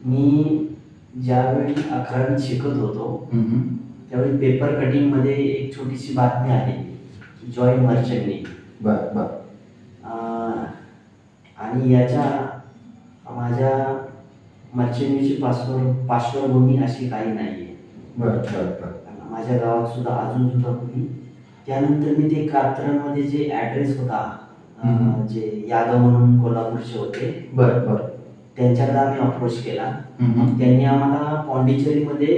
मी ज्यावेळी 11वीत शिकत होतो त्यावेळी पेपर कटिंग मध्ये एक छोटीशी बातमी आली जॉईन मर्चंट नेव्ही. आणि याच्या माझ्या मर्चंट नेव्हीची पार्श्वभूमी अशी काही नाहीये. माझ्या गावात सुद्धा अजून सुद्धा कोणी. त्यानंतर मी ते कात्रमध्ये जे ऍड्रेस होता जे यादव म्हणून कोल्हापूरचे होते त्यांच्याकडे आम्ही अप्रोच केला. त्यांनी आम्हाला पॉंडिचेरीमध्ये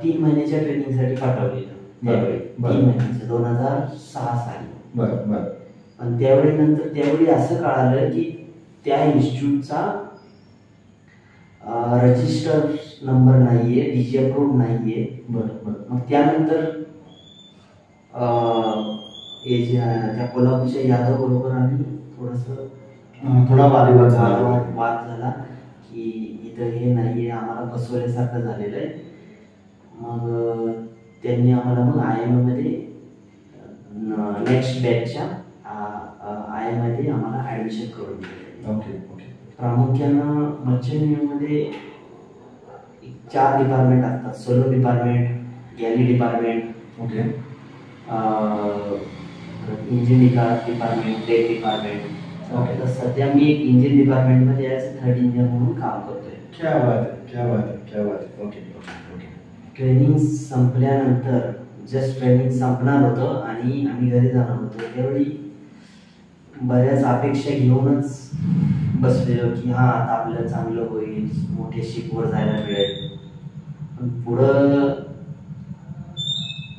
3 महिन्याच्या ट्रेनिंगसाठी पाठवलेलं. त्यावेळी 3 महिन्याचं 2006 साली. पण त्यावेळी असं कळालं की त्या इन्स्टिट्यूटचा रजिस्टर नंबर नाहीये, डीजी अप्रूव्ड नाहीये. मग त्यानंतर त्या कोल्हापूरच्या यादव बरोबर आम्ही थोडा वाद झाला की इथं हे नाहीये, आम्हाला फसवल्यासारखं झालेलं आहे. मग त्यांनी आम्हाला मग IIM मध्ये नेक्स्ट बॅचच्या IIM मध्ये आम्हाला ऍडमिशन करून दिले. प्रामुख्यानं मर्चंट नेव्हीमध्ये 4 डिपार्टमेंट असतात. Solo department, galley department, engine department, deck department. तर सध्या मी एक इंजिन डिपार्टमेंट मध्ये ॲज 3rd इंजिनियर म्हणून काम करतोय. क्या बात है. ट्रेनिंग संपल्यानंतर जस्ट ट्रेनिंग संपणार होतं आणि आम्ही घरी जाणार होतो. त्यावेळी बऱ्याच अपेक्षा घेऊनच बसलेलो की हा आता आपल्याला चांगलं होईल, मोठे शिपवर जायला मिळेल. पण पुढं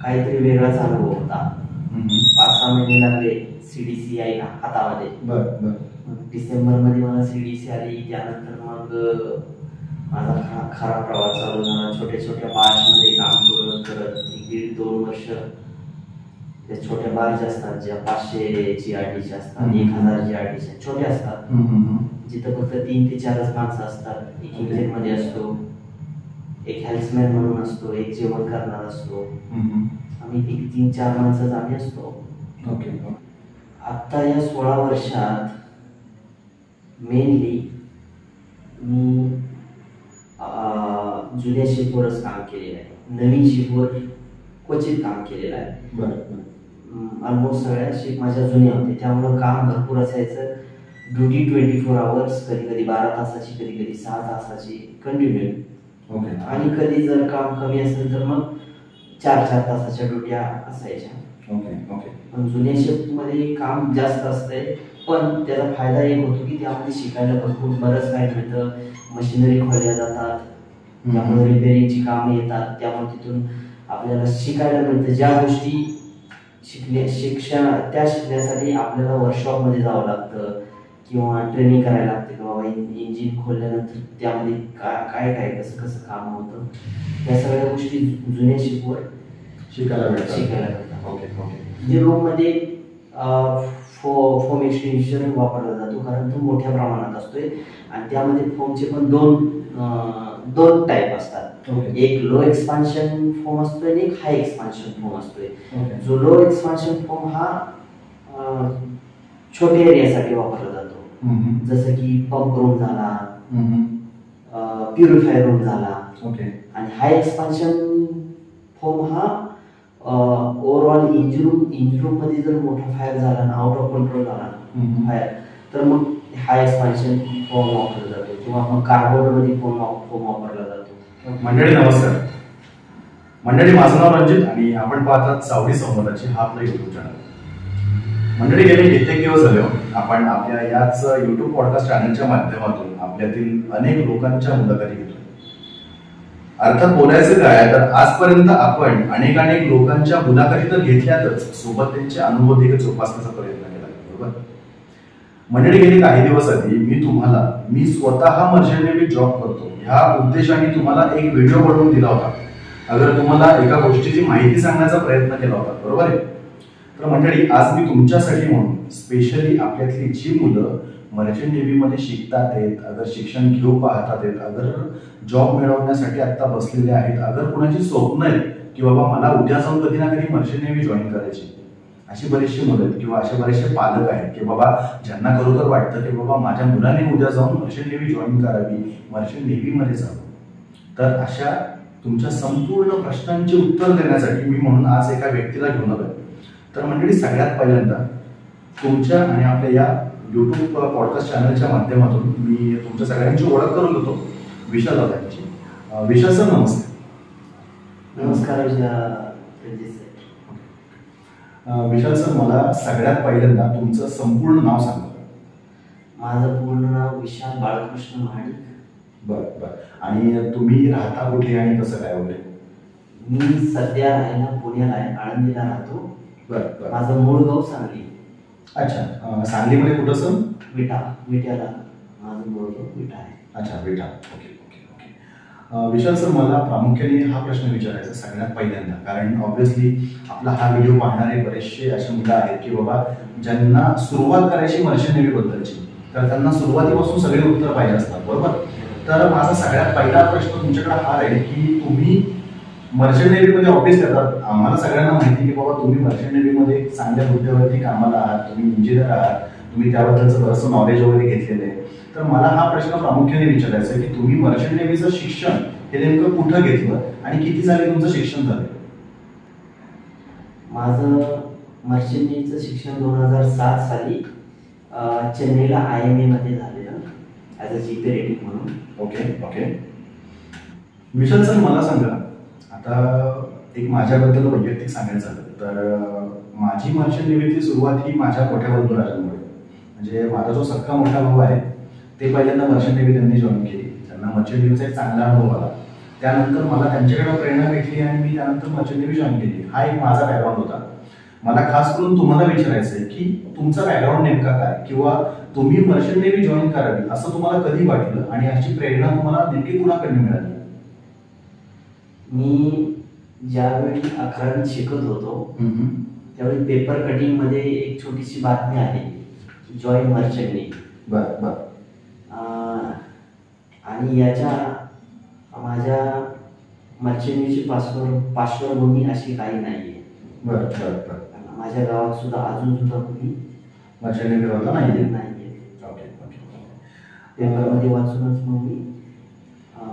काहीतरी वेगळाच अनुभव होता. 5-6 महिने लागले CDC यायला हातामध्ये. डिसेंबर मध्ये मला CDC आली. त्यानंतर मग माझा खरा प्रवास चालू झाला. छोट्या बार्जमध्ये काम करत 1-2 वर्ष. त्या छोट्या बार्ज असतात ज्या 500 GRTच्या असतात, 1000 GRTच्या छोट्या असतात, जिथं फक्त 3 ते 4च माणसं असतात. एक इंजिन मध्ये असतो, एक हेल्प्समॅन म्हणून असतो, एक जेवण करणार असतो. आम्ही 3-4 माणसं आम्ही असतो. आता या 16 वर्षात मेनली मी जुन्या शिपवरच काम केलेलं आहे. नवीन शिपवर क्वचित काम केलेलं आहे. ऑलमोस्ट सगळ्या शिप माझ्या जुन्या होते, त्यामुळं काम भरपूर असायचं. ड्युटी 24 आवर्स, कधी 12 तासाची, कधी 6 तासाची कंटिन्यू. आणि कधी जर काम कमी असेल तर मग 4-4 तासाच्या ड्युट्या असायच्या. पण जुन्या शिफ्टमध्ये काम जास्त असतंय, पण त्याचा फायदा एक होतो की त्यामध्ये शिकायला भरपूर बरंच काय मिळतं. मशिनरी खोलल्या जातात, त्यामुळे रिपेअरिंगची कामं येतात, त्यामुळे तिथून आपल्याला शिकायला मिळतं. ज्या गोष्टी शिकण्यासाठी आपल्याला वर्कशॉपमध्ये जावं लागतं किंवा ट्रेनिंग करायला लागते की बाबा इंजिन खोलल्यानंतर त्यामध्ये काय कसं काम होतं, त्या सगळ्या गोष्टी जुन्या शिपवर शिकायला मिळतात. जे रूममध्ये फोम एक्सटेन्शन वापरला जातो, कारण तो मोठ्या प्रमाणात असतोय आणि त्यामध्ये फोमचे पण दोन टाईप असतात. एक लो एक्सपान्शन फोम असतो आणि एक हाय एक्सपान्शन फोम असतोय. जो लो एक्सपान्शन फोम हा छोट्या एरियासाठी वापरला जातो, जसं की पंप रूम झाला, प्युरिफायर रूम झाला. आणि हाय एक्सपान्शन फोम हा ओव्हरऑल इंजिन रूम मध्ये जर मोठा फायर झाला ना, आउट ऑफ कंट्रोल झाला ना फायर, तर मग हाय एक्सपान्शन फोम वापरला जातो किंवा मग कार्बोर्ड मध्ये फोम वापरला जातो. मंडळी नमस्कार. मंडळी, माझं नाव रंजित आणि आपण पाहतात सावडी संवादाची हा आपला युट्यूब चॅनल. मंडळी, गेले कित्येक दिवस झाले आपण आपल्या याच युट्यूब पॉडकास्ट चॅनलच्या माध्यमातून आपल्यातील अनेक लोकांच्या मुलाखती घेतो. अर्थात बोलायचं काय तर आजपर्यंत आपण अनेक लोकांच्या मुलाखती तर घेतल्यातच, सोबत त्यांचे अनुभव देखील जोपासण्याचा प्रयत्न केला, बरोबर. मंडळी, गेली काही दिवस आधी मी स्वतः मर्चंट नेव्हीत जॉब करतो ह्या उद्देशाने तुम्हाला एक व्हिडिओ बनवून दिला होता. अगर तुम्हाला एका गोष्टीची माहिती सांगण्याचा प्रयत्न केला होता, बरोबर आहे. तर मंडळी, आज मी तुमच्यासाठी म्हणून स्पेशली आपल्यातली जी मुलं मर्चंट नेव्हीमध्ये शिकतात आहेत, अगर शिक्षण घेऊ पाहतात आहेत, अगर जॉब मिळवण्यासाठी आता बसलेले आहेत, अगर कुणाची स्वप्न आहेत की बाबा मला उद्या जाऊन कधी ना कधी मर्चंट नेव्ही जॉईन करायची, अशी बरीचशी मदत किंवा असे बरेचसे पालक आहेत की बाबा ज्यांना खरोखर वाटतं की बाबा माझ्या मुलाने उद्या जाऊन मर्चंट नेव्ही जॉईन करावी, मर्चंट नेव्हीमध्ये जावं. तर अशा तुमच्या संपूर्ण प्रश्नांची उत्तर देण्यासाठी मी म्हणून आज एका व्यक्तीला घेऊन आलोय. तर मंडळी, सगळ्यात पहिल्यांदा तुमच्या आणि आपल्या या युट्यूब पॉडकास्ट चॅनलच्या माध्यमातून मी तुमच्या सगळ्यांची ओळख करून देतो विशाल दादांची. विशाल सर, नमस्ते. नमस्कार विशाल सर, मला सगळ्यात पहिल्यांदा तुमचं संपूर्ण नाव सांगा. माझं पूर्ण नाव विशाल बाळकृष्ण महाडिक. बर बर. आणि तुम्ही राहता कुठे आणि कसं काय वगैरे? मी सध्या राहायला पुण्याला आहे, आळंदीला राहतो. बर बर. माझं मूळ गाव सांगली. अच्छा, सांगलीमध्ये कुठं सर? विट्याला माझं मूळ गाव विटा आहे. अच्छा, Vita. Okay okay okay. Vishal sir, मला प्रामुख्याने हा प्रश्न विचारायचा सगळ्यात पहिल्यांदा, कारण ऑब्व्हियसली आपला हा व्हिडिओ पाहणारे बरेचसे असे मुलं आहेत की बाबा ज्यांना सुरुवात करायची मर्चंट नेव्ही बद्दलची, तर त्यांना सुरुवातीपासून सगळे उत्तर पाहिजे असतात, बरोबर? तर माझा सगळ्यात पहिला प्रश्न तुमच्याकडे हा आहे की तुम्ही मर्चंट नेव्हीमध्ये ऑफिस करतात. आम्हाला सगळ्यांना माहिती की बाबा तुम्ही मर्चंट नेव्हीमध्ये चांगल्या हुद्द्यावरती कामाला आहात, तुम्ही इंजिनियर आहात, तुम्ही त्याबद्दलचं बरंचसं नॉलेज वगैरे घेतलेलं आहे. तर मला हा प्रश्न प्रामुख्याने विचारायचा आहे की तुम्ही मर्चंट नेव्हीचं शिक्षण हे नेमकं कुठं घेतलं आणि किती साली तुमचं शिक्षण झालं? माझं मर्चंट नेव्हीचं शिक्षण 2007 साली चेन्नईला IMA मध्ये झालेलं, ॲज अ जीपी रेटिंग म्हणून. Okay okay. विशाल सर, मला सांगा, आता एक माझ्याबद्दल वैयक्तिक सांगायचं झालं तर माझी मर्चंट नेव्हीची सुरुवात ही माझ्या मोठ्या बंधुराजांमुळे. म्हणजे माझा जो सख्खा मोठा भाऊ आहे ते पहिल्यांदा मर्चंट नेव्ही त्यांनी जॉईन केली. त्यांना मर्चंट नेव्हीचा एक चांगला अनुभव आला. त्यानंतर मला त्यांच्याकडे प्रेरणा भेटली आणि मी त्यानंतर मर्चंट नेव्ही जॉईन केली. हा एक माझा बॅकग्राऊंड होता. मला खास करून तुम्हाला विचारायचं आहे की तुमचा बॅकग्राऊंड नेमका काय, किंवा तुम्ही मर्चंट नेव्ही जॉईन करावी असं तुम्हाला कधी वाटलं आणि अशी प्रेरणा तुम्हाला नेमकी कुणाकडून मिळाली? मी ज्यावेळी 11वीत शिकत होतो त्यावेळी पेपर कटिंग मध्ये एक छोटीशी बातमी आहे, जॉईन मर्चंट नेव्ही. बर बर. आणि याच्या माझ्या मर्चंट नेव्हीची पार्श्वभूमी अशी काही नाहीये. बर बर बर. माझ्या गावात सुद्धा अजून सुद्धा कोणी मर्चंट नेव्हीला नाहीये. Okay okay. पेपरमध्ये वाचूनच मग मी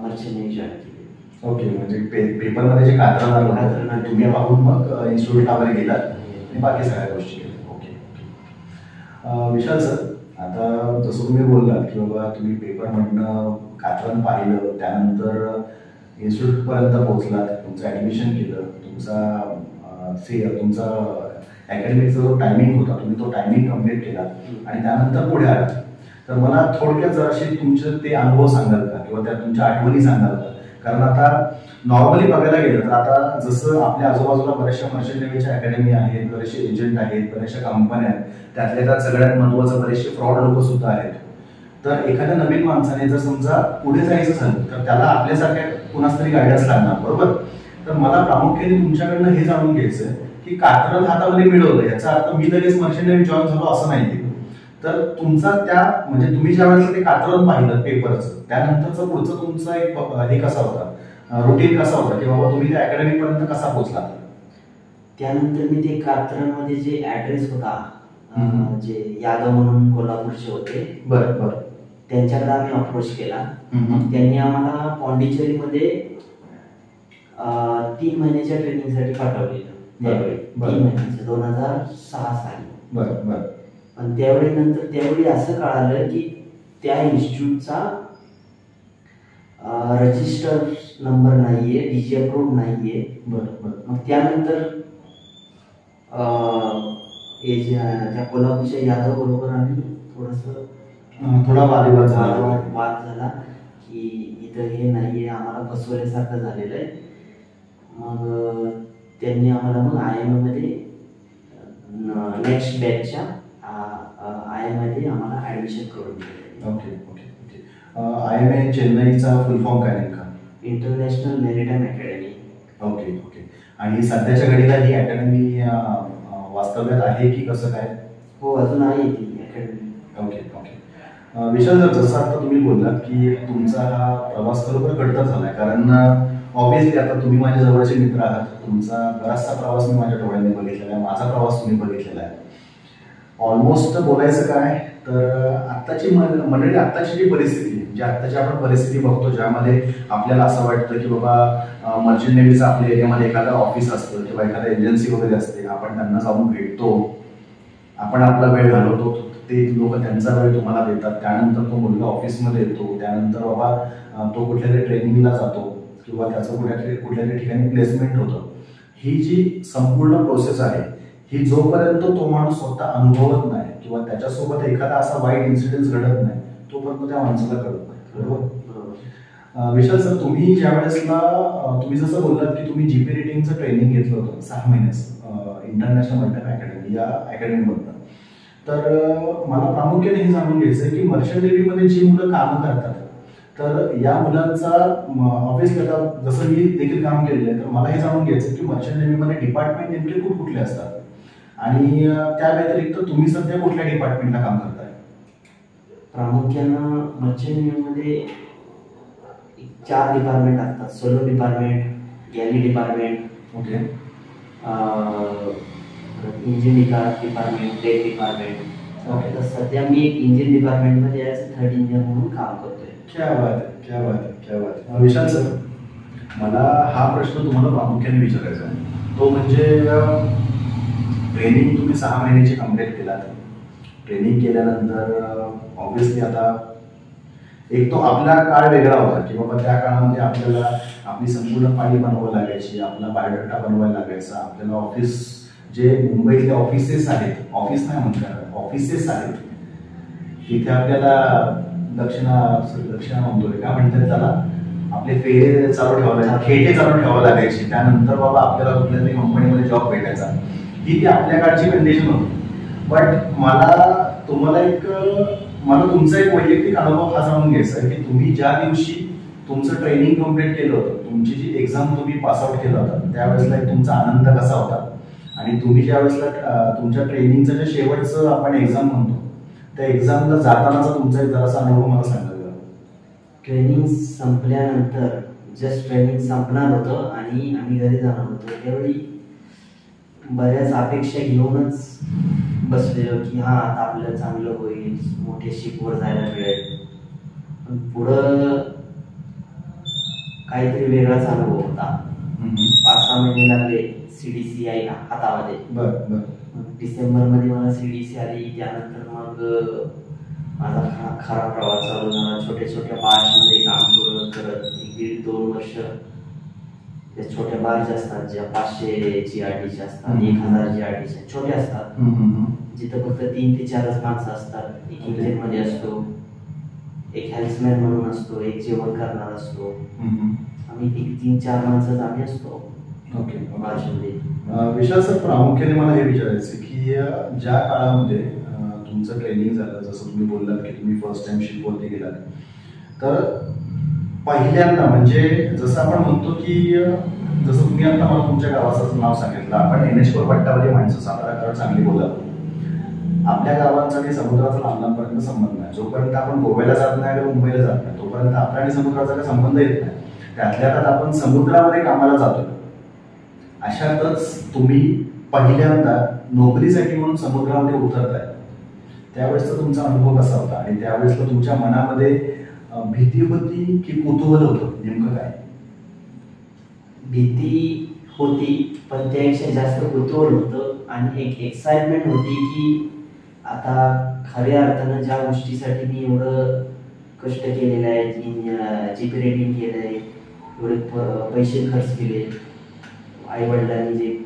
मर्चंट नेव्ही जॉईन केली. ओके, म्हणजे पेपरमध्ये जे कात्रज आलं तुम्ही पाहून मग इन्स्टिट्यूटला वगैरे गेलात आणि बाकी सगळ्या गोष्टी केल्या. Okay okay. विशाल सर, आता जसं तुम्ही बोललात की बाबा तुम्ही पेपरमधनं कात्रज पाहिलं, त्यानंतर इन्स्टिट्यूटपर्यंत पोहोचलात, तुमचं ॲडमिशन केलं, तुमचा अकॅडमिकचा जो टायमिंग होता तुम्ही तो टायमिंग कम्प्लीट केला आणि त्यानंतर पुढे आला. तर मला थोडक्यात जराशी तुमचे ते अनुभव सांगाल का, किंवा त्या तुमच्या आठवणी सांगाल का? कारण आता नॉर्मली बघायला गेलं तर आता जसं आपल्या आजूबाजूला बऱ्याचशा मर्चंट नेव्हीच्या अकॅडमी आहेत, बरेचसे एजंट आहेत, बऱ्याचशा कंपन्या आहेत, त्यातल्या त्यात सगळ्यात महत्त्वाचं बरेचसे फ्रॉड लोक सुद्धा आहेत. तर एखाद्या नवीन माणसाने जर समजा पुढे जायचं झालं तर त्याला आपल्यासारख्या कुणाच तरी गायडन्स लागणार, बरोबर? तर मला प्रामुख्याने तुमच्याकडनं हे जाणून घ्यायचं की कात्रज हातामध्ये मिळवलं याचा अर्थ मी लगेच मर्चंट नेव्ही जॉईन झालो असं नाही. तर तुमचा त्या म्हणजे तुम्ही ज्या वेळेस ते कात्रज पाहिलं पेपरचं, त्यानंतरचं पुढचं तुमचा एक हे कसा होता, रुटीन कसा होता, की बाबा तुम्ही त्या अकॅडमी पर्यंत कसा पोहोचला? त्यानंतर मी ते कात्रजमध्ये जे ऍड्रेस होता, जे यादव म्हणून कोल्हापूरचे होते, बरं बरं, त्यांच्याकडे आम्ही अप्रोच केला. त्यांनी आम्हाला पॉंडिचेरीमध्ये 3 महिन्याच्या ट्रेनिंगसाठी पाठवलेलं. त्यावेळी 3 महिन्याचं 2006 साली. बरं बरं. पण त्यावेळी असं कळालं की त्या इन्स्टिट्यूटचा रजिस्टर नंबर नाहीये, DG अप्रूव्ड नाहीये. बरं. मग त्यानंतर त्या कोल्हापूरच्या यादव बरोबर आम्ही थोडा वाद झाला की इथं हे नाहीये, आम्हाला फसवल्यासारखं झालेलं आहे. मग त्यांनी आम्हाला मग IMA मध्ये नेक्स्ट बॅचच्या IMA मध्ये आम्हाला ऍडमिशन करून दिलं. Okay okay okay. IMA चेन्नईचा फुल फॉर्म काय नेमका? International maritime academy. Okay okay. आणि सध्याच्या घडीला ही अकॅडमी वास्तव्यात आहे की कसं काय? हो, अजून आहे ती अकॅडमी. Okay okay. विशाल, जर जसं आता तुम्ही बोललात की तुमचा हा प्रवास खरोखर घडता झालाय, कारण ऑब्व्हियसली आता तुम्ही माझ्या जवळचे मित्र आहात, तुमचा बराचसा प्रवास मी माझ्या डोळ्यांनी बघितलेला आहे, माझा प्रवास तुम्ही बघितलेला आहे. ऑलमोस्ट बोलायचं काय तर आत्ताची मंडळी, आत्ताची जी परिस्थिती, जी आत्ताची आपण परिस्थिती बघतो, ज्यामध्ये आपल्याला असं वाटतं की बाबा मर्चंट नेव्हीचं आपल्या एरियामध्ये एखादं ऑफिस असतं किंवा एखादा एजन्सी वगैरे असते, आपण त्यांना जाऊन भेटतो, आपण आपला वेळ घालवतो, ते लोक त्यांचा वेळ तुम्हाला देतात, त्यानंतर तो मुलगा ऑफिसमध्ये येतो, त्यानंतर बाबा तो कुठल्या तरी ट्रेनिंगला जातो किंवा त्याचं कुठल्या तरी ठिकाणी प्लेसमेंट होतं. ही जी संपूर्ण प्रोसेस आहे, ही जोपर्यंत तो माणूस स्वतः अनुभवत नाही किंवा त्याच्यासोबत एखादा असा वाईट इन्सिडेंट घडत नाही, तोपर्यंत त्या माणसाला कळत नाही. बरोबर. विशाल सर, तुम्ही ज्या वेळेसला तुम्ही जसं बोललात की तुम्ही जीपी रेटिंगचं ट्रेनिंग घेतलं होतं 6 महिन्याचं इंटरनॅशनल मल्टीपल अकॅडमी या अकॅडमीमधनं, तर मला प्रामुख्याने हे जाणून घ्यायचं आहे की मर्चंट नेव्हीमध्ये जी मुलं कामं करतात, तर या मुलांचा ऑब्व्हियसली आता जसं मी देखील काम केलेलं आहे, तर मला हे जाणून घ्यायचं की मर्चंट नेव्हीमध्ये डिपार्टमेंट नेमके कुठले असतात आणि त्या व्यतिरिक्त तुम्ही सध्या कुठल्या डिपार्टमेंटला काम करताय? प्रामुख्यानं मर्चंट नेव्हीमध्ये 4 डिपार्टमेंट असतात. Solo department, galley department, okay, engine department, deck department. Okay. तर सध्या मी एक इंजिन डिपार्टमेंटमध्ये ॲज अ 3rd इंजिनियर म्हणून काम करतोय. क्या बात आहे, क्या बात आहे, क्या बात आहे. विशाल सर, मला हा प्रश्न तुम्हाला प्रामुख्याने विचारायचा आहे, तो म्हणजे ट्रेनिंग तुम्ही 6 महिन्याची कंप्लीट केलात. ट्रेनिंग केल्यानंतर ऑब्व्हियसली आता एक तो आपला काळ वेगळा होता की बाबा त्या काळामध्ये आपल्याला आपली संपूर्ण फाईल बनवावी लागायची, आपला बायोडाटा बनवायला लागायचा, आपल्याला ऑफिस जे मुंबईतले ऑफिसेस आहेत, ऑफिस नाही म्हणतात, ऑफिसेस आहेत, तिथे आपल्याला दक्षिणा म्हणतोय का म्हणतात त्याला, आपले फेरे चालू ठेवायला, खेटे चालू ठेवावं लागायची. त्यानंतर बाबा आपल्याला कुठल्या तरी कंपनीमध्ये जॉब भेटायचा. ही ती आपल्या काळची कंडिशन होती. बट मला तुमचा एक वैयक्तिक अनुभव हा जाणून घ्यायचा आहे की तुम्ही ज्या दिवशी तुमचं ट्रेनिंग कम्प्लीट केलं होतं, तुमची जी एक्झाम तुम्ही पासआउट केलं होतं, त्यावेळेसला एक तुमचा आनंद कसा होता आणि तुम्ही ज्या वेळेसला तुमच्या ट्रेनिंगचं जे शेवटचं आपण एक्झाम म्हणतो, त्या एक्झामला जातानाचा तुमचा एक जरासा अनुभव मला सांगा. ट्रेनिंग संपल्यानंतर जस्ट ट्रेनिंग संपणार होतं आणि आम्ही घरी जाणार होतो, त्यावेळी बऱ्याच अपेक्षा घेऊनच बसलेलो की हा आता आपलं चांगलं होईल, मोठे शिपवर जायला मिळेल. पण पुढं काहीतरी वेगळाच अनुभव होता. 5-6 महिने लागले CDC यायला हातामध्ये. डिसेंबरमध्ये मला CDC आली. त्यानंतर मग माझा खरा प्रवास चालू झाला. छोट्या छोट्या बार्जमध्ये काम करत 1-2 वर्ष त्या छोट्या बार्ज असतात, ज्या 500 GRTच्या असतात, 1000 GRTच्या छोट्या असतात, जिथं फक्त 3 ते 4च माणसं असतात. एक इंजिनमध्ये असतो, एक हेल्पमॅन म्हणून असतो, एक जेवण करणार असतो. आम्ही 3-4 माणसं आम्ही असतो. ओके. बार्जमध्ये. विशाल सर, प्रामुख्याने मला हे विचारायचं की ज्या काळामध्ये तुमचं ट्रेनिंग झालं, जसं तुम्ही बोललात की तुम्ही फर्स्ट टाइम शिपवरती गेलात, तर पहिल्यांदा म्हणजे जसं आपण म्हणतो की जसं तुम्ही आता मला तुमच्या गावाचं नाव सांगितलं, आपण NH4 पट्टावरची माणसं, सातारा चांगली बोलत. आपल्या गावांचा काही समुद्राचा लांबपर्यंत संबंध नाही. जोपर्यंत आपण गोव्याला जात नाही किंवा मुंबईला जात नाही, तोपर्यंत आपला आणि समुद्राचा काही संबंध येत नाही. त्यातल्या त्यात आपण समुद्रामध्ये कामाला जातो. अशातच तुम्ही पहिल्यांदा नोकरीसाठी म्हणून समुद्रामध्ये उतरताय, त्यावेळेसचा तुमचा अनुभव कसा होता आणि त्यावेळेसला तुमच्या मनामध्ये भीती होती की कुतूहल होतं, नेमकं काय? भीती होती, पण त्यापेक्षा जास्त कुतूहल होतं आणि एक एक्साइटमेंट होती की आता खऱ्या अर्थानं ज्या गोष्टीसाठी मी एवढं कष्ट केलेलं आहे, जीपी रेटिंग केलं आहे, एवढे पैसे खर्च केले, आईवडिलांनी जे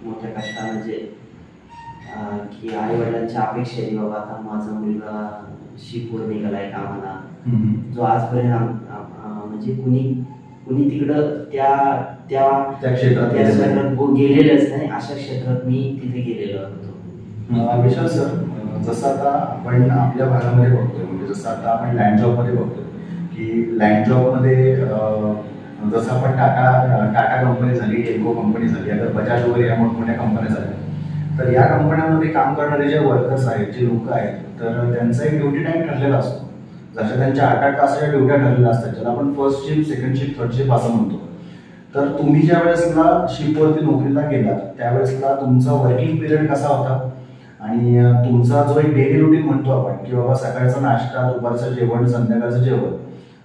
मोठ्या कष्टानं जे की आईवडिलांच्या अपेक्षा आहे बाबा आता माझा मुलगा शिपवर निघालाय कामाला, जो आजपर्यंत म्हणजे कुणी तिकडं त्या क्षेत्रात गेलेलंच नाही, अशा क्षेत्रात मी तिथे गेलेलो होतो. विशाल सर, जसं आता आपण आपल्या भागामध्ये बघतोय, म्हणजे जसं आता आपण लँड जॉबमध्ये बघतोय की लँड जॉबमध्ये जसं आपण टाटा कंपनी झाली, टेल्को कंपनी झाली, आता बजाज वगैरे या मोठमोठ्या कंपन्या झाल्या, तर या कंपन्यांमध्ये काम करणारे जे वर्कर्स आहेत, जे लोक आहेत, तर त्यांचा एक ड्युटी टाइम ठरलेला असतो. जशा त्यांच्या 8-8 तासाच्या ड्युट्या ठरलेल्या असतात, ज्याला आपण first shift, second shift, third shift असं म्हणतो. तर तुम्ही ज्या वेळेसला शिपवरती नोकरीला गेलात त्यावेळेसला तुमचा वर्किंग पिरियड कसा होता आणि तुमचा जो एक डेली रुटीन म्हणतो आपण की बाबा सकाळचा नाश्ता, दुपारचं जेवण, संध्याकाळचं जेवण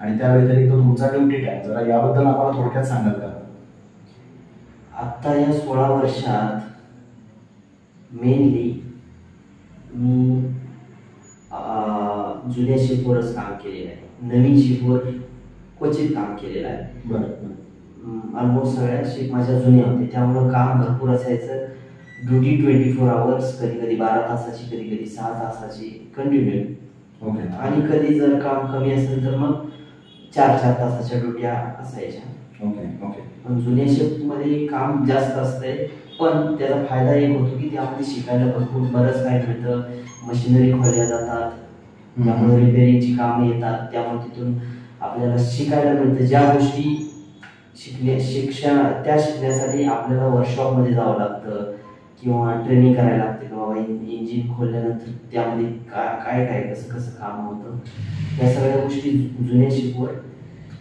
आणि त्या व्यतिरिक्त तुमचा ड्युटी टाइम, जरा याबद्दल आम्हाला थोडक्यात सांगाल का? आता या 16 वर्षात मेनली मी जुन्या शिपवरच काम केलेलं आहे, नवीन शिपवर क्वचित काम केलेलं आहे. बरं. ऑलमोस्ट सगळ्या शिप माझ्या जुन्या होते, त्यामुळं काम भरपूर असायचं. ड्युटी 24 आवर्स, कधी कधी 12 तासाची, कधी कधी 6 तासाची कंटिन्यू. ओके. आणि कधी जर काम कमी असेल तर मग 4-4 तासाच्या ड्युट्या असायच्या. Okay okay. पण जुन्या शिफ्टमध्ये काम जास्त असतंय, पण त्याचा फायदा एक होतो की त्यामध्ये शिकायला भरपूर बरंच काय मिळतं. मशिनरी खोलल्या जातात, त्यामुळे रिपेअरिंगची कामं येतात, त्यामुळे तिथून आपल्याला शिकायला मिळतं. ज्या गोष्टी शिकण्यासाठी आपल्याला वर्कशॉपमध्ये जावं लागतं किंवा ट्रेनिंग करायला लागते की बाबा इंजिन खोलल्यानंतर त्यामध्ये काय काय कसं कसं काम होतं, या सगळ्या गोष्टी जुन्या शिपवर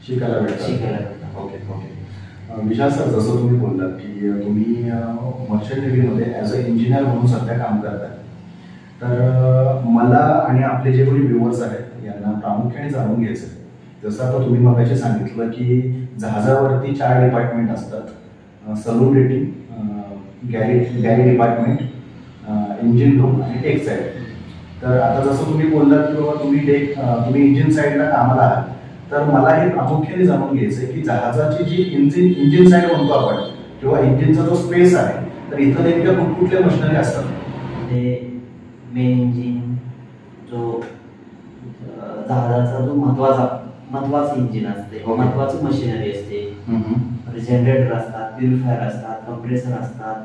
शिकायला मिळतात. Okay okay. विशाल सर, जसं तुम्ही बोललात की तुम्ही मर्चंट नेव्हीमध्ये ॲज अ इंजिनियर म्हणून सध्या काम करताय, तर मला आणि आपले जे कोणी व्ह्युअर्स आहेत यांना प्रामुख्याने जाणून घ्यायचं आहे. जसं आता तुम्ही मगाशी सांगितलं की जहाजावरती 4 डिपार्टमेंट असतात, saloon rating, galley department, engine room आणि डेक साईड. तर आता जसं तुम्ही बोललात की बाबा तुम्ही इंजिन साईडला कामाला आहात, तर मला हे प्रामुख्याने जाणून घ्यायचं आहे की जहाजाची जी इंजिन साईड म्हणतो आपण किंवा इंजिनचा जो स्पेस आहे, तर इथं नेमक्या कुठकुठल्या मशिनरी असतात? ते मेन इंजिन, जो जहाजाचा जो महत्वाचं इंजिन असते, महत्वाची मशिनरी असते. जनरेटर असतात, प्युरिफायर असतात, कंप्रेसर असतात,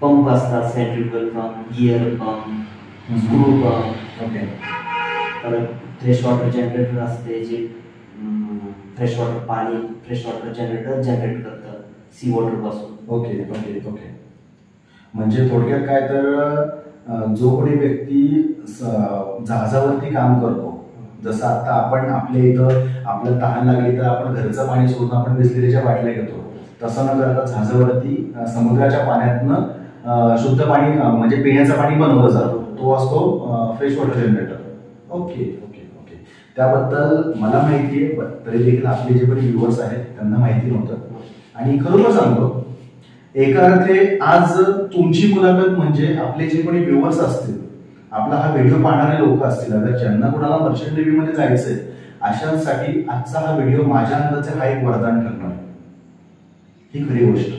पंप असतात, centrifugal pump, gear pump, screw pump. Okay. परत फ्रेश वॉटर जनरेटर असते, जे फ्रेश वॉटर जनरेटर जनरेट करतं सी वॉटर पासून. Okay okay okay. म्हणजे थोडक्यात काय तर जो कोणी व्यक्ती जहाजावरती काम करतो, जसं आता आपण आपल्या इथं आपल्याला तहान लागली तर आपण घरचं पाणी सोडून आपण बिस्लरीच्या बाटल्या घेतो, तसं न करता जहाजावरती समुद्राच्या पाण्यातनं शुद्ध पाणी म्हणजे पिण्याचं पाणी बनवलं जातं, तो असतो fresh water generator. Okay okay okay. त्याबद्दल मला माहिती आहे, तरी देखील आपले जे कोणी व्ह्युअर्स आहेत त्यांना माहिती नव्हतं. आणि खरोखर सांगतो, एका अर्थे आज तुमची मुलाखत म्हणजे आपले जे कोणी व्ह्युअर्स असतील, आपला हा व्हिडिओ पाहणारे लोक असतील, अगर ज्यांना कोणाला मर्चंट नेव्हीमध्ये जायचंय अशांसाठी आजचा हा व्हिडिओ माझ्या अंदाजे हा एक वरदान ठरणार आहे. ही खरी गोष्ट.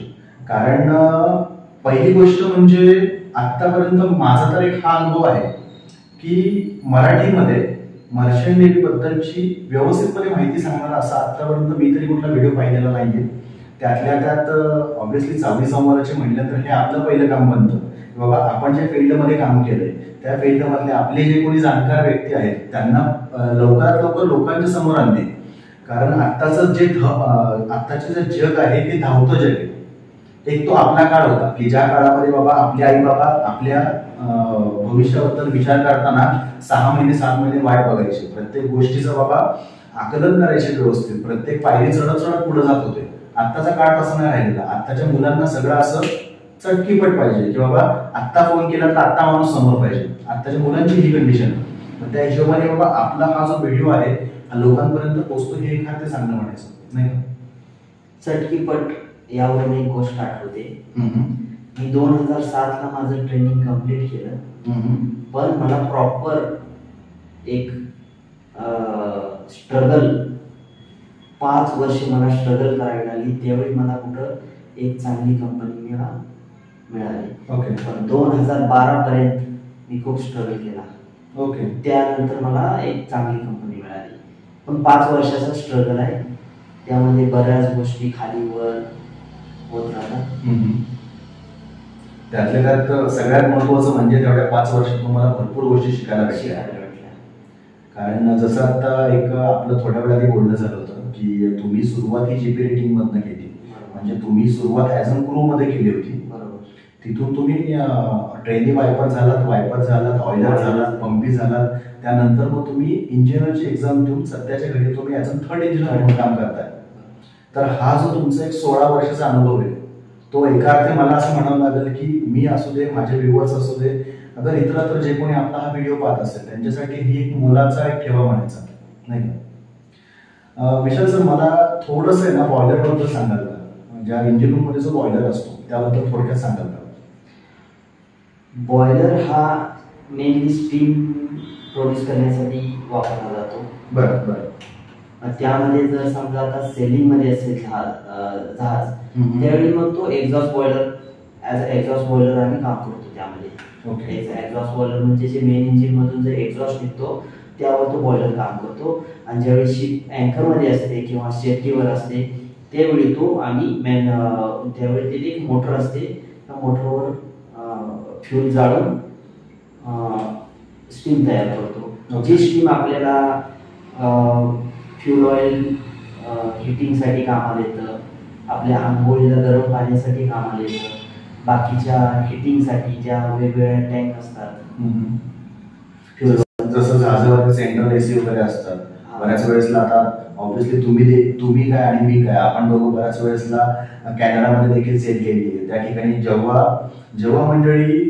कारण पहिली गोष्ट म्हणजे आतापर्यंत माझा तर एक हा अनुभव आहे की मराठीमध्ये मर्चंट नेव्ही बद्दलची व्यवस्थितपणे माहिती सांगणारा असा आतापर्यंत मी तरी कुठला व्हिडिओ पाहिलेला नाहीये. त्यातल्या त्यात ऑब्व्हियसली सावली संवादाचे म्हणलं तर हे आपलं पहिलं काम बनतं. बाबा आपण ज्या फील्डमध्ये काम केलंय त्या फील्डमधले आपले जे कोणी जाणकार व्यक्ती आहेत त्यांना लवकरात लवकर लोकांच्या समोर आणणे. कारण आत्ताचं आत्ताचे जे जग आहे ते धावतं जग आहे. एक तो आपला काळ होता की ज्या काळामध्ये बाबा आपले आई बाबा आपल्या भविष्याबद्दल विचार करताना 6 महिने 7 महिने वाट बघायचे, प्रत्येक गोष्टीचं बाबा आकलन करायचे व्यवस्थित, प्रत्येक पायरी चढत चढत पुढे जात होते. आत्ताचा काळ तसा नाही राहिलेला. आत्ताच्या मुलांना सगळं असं चटकीपट पाहिजे की बाबा आत्ता फोन केला तर आत्ता माणूस समोर पाहिजे. आत्ताच्या मुलांची ही कंडिशन. त्या हिशोबाने बाबा आपला हा जो व्हिडिओ आहे हा लोकांपर्यंत पोहोचतो हे एक ते चांगलं म्हणायचं नाही. चटकीपट यावरून एक गोष्ट आठवते. मी 2007 ला माझं ट्रेनिंग कम्प्लीट केलं, पण मला प्रॉपर एक स्ट्रगल 5 वर्ष मला स्ट्रगल करावी लागली. त्यावेळी मला कुठं एक चांगली कंपनी मिळाली. ओके. पण 2012 पर्यंत मी खूप स्ट्रगल केला. ओके. त्यानंतर मला एक चांगली कंपनी मिळाली. पण 5 वर्षाचा स्ट्रगल आहे, त्यामध्ये बऱ्याच गोष्टी खाली वर होत राहतात. त्यातल्या त्यात सगळ्यात महत्वाचं म्हणजे तेवढ्या 5 वर्षात तुम्हाला भरपूर गोष्टी शिकायला भेटल्या. कारण जसं आता एक आपलं थोड्या वेळ आधी बोलणं झालं होतं की तुम्ही सुरुवात ही जीपी रेटिंग मधनं केली, म्हणजे तुम्ही सुरुवात ॲज अ क्रू मध्ये केली होती. तिथून तुम्ही ट्रेनी वायपर झालात, ऑइलर झालात, पंपी झालात, त्यानंतर मग तुम्ही इंजिनियरची एक्झाम देऊन सध्याच्या घडी तुम्ही ॲज अ थर्ड इंजिनियर म्हणून काम करताय. तर हा जो तुमचा एक 16 वर्षाचा अनुभव आहे तो एका अर्थी मला असं म्हणावं लागेल की मी असू दे, माझे व्ह्युअर्स असू दे, अगर इतरत्र जे कोणी आपला हा व्हिडिओ पाहत असेल त्यांच्यासाठी ही एक मोलाचा एक ठेवा म्हणायचा, नाही का? विशाल सर, मला थोडंसं आहे ना बॉयलर बद्दल सांगाल का? ज्या इंजिन रूम मध्ये जो बॉयलर असतो त्याबद्दल थोडक्यात सांगाल का? बॉयलर हा मेनली स्टीम प्रोड्यूस करण्यासाठी वापरला जातो. बरं बरं. त्यामध्ये जर समजा आता सेलिंग मध्ये असेल जहाज, त्यावेळी मग तो exhaust boiler as a exhaust boiler आम्ही काम करतो त्यामध्ये. एक्झॉस्ट बॉयलर म्हणजे जे मेन इंजिन मधून जे एक्झॉस्ट निघतो त्यावर तो बॉयलर काम करतो. आणि ज्यावेळी शिप अँकर मध्ये असते किंवा सेफ्टीवर असते त्यावेळी तो आम्ही त्यावेळी तिथे एक मोटर असते, त्या मोटरवर फ्यूल जाळून स्टीम तयार करतो. जी स्टीम आपल्याला फ्यूल ऑइल हिटिंगसाठी कामाला येतं, आपल्या आंघोळीला गरम पाण्यासाठी कामाला येतं, बाकीच्या हिटिंगसाठी ज्या वेगवेगळ्या टँक असतात फ्यूल, जसं जहाजावरती सेंट्रल एसी वगैरे असतात. बऱ्याच वेळेसला आता ऑब्व्हियसली तुम्ही काय आणि मी काय, आपण दोघं बऱ्याच वेळेसला कॅनडामध्ये देखील सेल केली आहे. त्या ठिकाणी जेव्हा मंडळी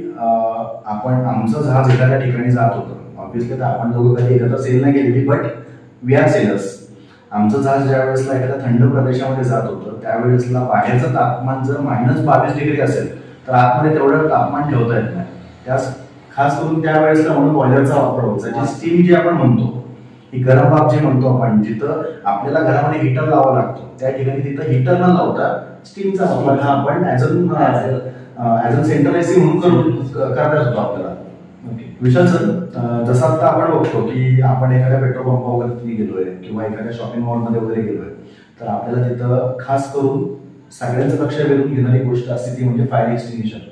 आपण आमचं जहाज एखाद्या ठिकाणी जात होतं, ऑब्व्हियसली तर आपण दोघं कधी एकत्र सेल नाही केलेली, बट वी आर सेलर्स. आमचं जहाज ज्या वेळेसला एखाद्या थंड प्रदेशामध्ये जात होतं त्यावेळेसला बाहेरचं तापमान जर -22 डिग्री असेल तर आतमध्ये तेवढं तापमान ठेवता येत नाही. त्यास खास करून त्यावेळेसला म्हणून बॉयलरचा वापर व्हायचा. जी स्टीम जी आपण म्हणतो, ही गरम वाफ जे म्हणतो आपण, जिथं आपल्याला घरामध्ये हिटर लावावा लागतो त्या ठिकाणी तिथं हिटर न लावता स्टीमचा वापर हा आपण ॲज अ सेंट्रल एसी म्हणून करता येतो आपल्याला. विशाल सर, जसं आता आपण बघतो की आपण एखाद्या पेट्रोल पंपावरती गेलोय किंवा एखाद्या शॉपिंग मॉलमध्ये वगैरे गेलोय तर आपल्याला तिथं खास करून सगळ्यांचं लक्ष वेधून घेणारी गोष्ट असते ती म्हणजे फायर एक्सटिंग्विशर.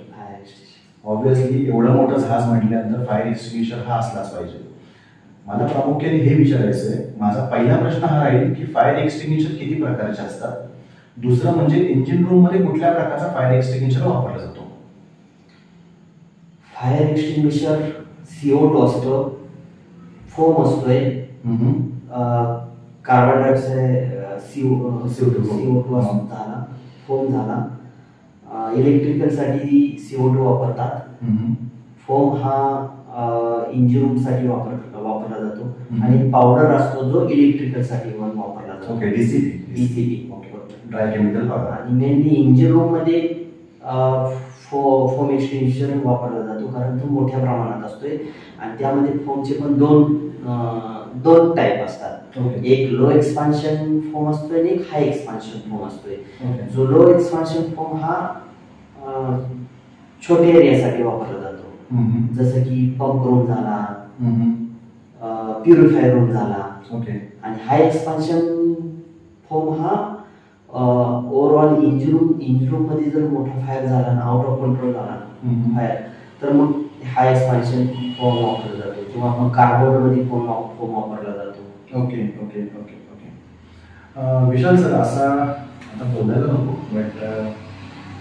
ऑब्व्हियसली एवढं मोठं जहाज म्हटल्यानंतर फायर एक्सटिंग्विशर हा असलाच पाहिजे. मला प्रामुख्याने हे विचारायचं आहे, माझा पहिला प्रश्न हा राहील की फायर एक्सटिंग्विशर किती प्रकारचे असतात, दुसरं म्हणजे इंजिन रूम मध्ये कुठल्या प्रकारचा फायर एक्सटिंग्विशर वापरला जातो? फायर एक्सटिंग्विशर CO2 असतो, फोम असतोय, कार्बन डायऑक्साईड CO2 झाला, फोम झाला. इलेक्ट्रिकल साठी CO2 वापरतात. फोम हा इंजिन रूम साठी वापरला जातो आणि पावडर असतो जो इलेक्ट्रिकल साठी वापरला जातो. DCP dry chemical powder. आणि मेनली इंजिन रूम मध्ये फोम एक्सटिंग्विशर वापरला जातो कारण तो मोठ्या प्रमाणात असतोय आणि त्यामध्ये फोमचे पण दोन टाईप असतात. एक लो एक्सपान्शन फोम असतोय आणि एक हाय एक्सपान्शन फोम असतोय. जो लो एक्सपान्शन फोम हा छोट्या एरियासाठी वापरला जातो, जसं की पंप रूम झाला, प्युरिफायर रूम झाला. आणि हाय एक्सपान्शन फोम हा ओव्हरऑल इंजिन रूम मध्ये जर मोठा फायर झाला ना, आउट ऑफ कंट्रोल झाला फायर, तर मग हाय एक्सपान्शन फोम वापरला जातो किंवा मग कार्बोर्ड मध्ये फोम वापरला जातो. Okay okay okay okay. Vishal sir, असा आता बोलायला नको, बट